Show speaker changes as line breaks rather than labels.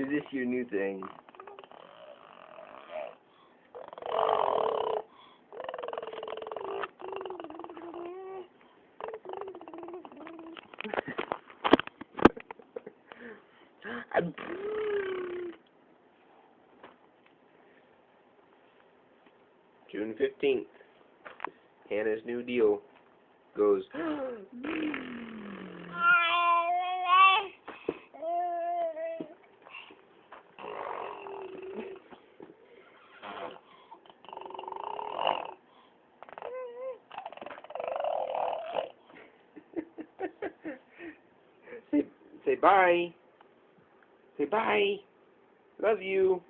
Is this your new thing? June 15th. Hannah's new deal goes. Say bye. Say bye. Love you.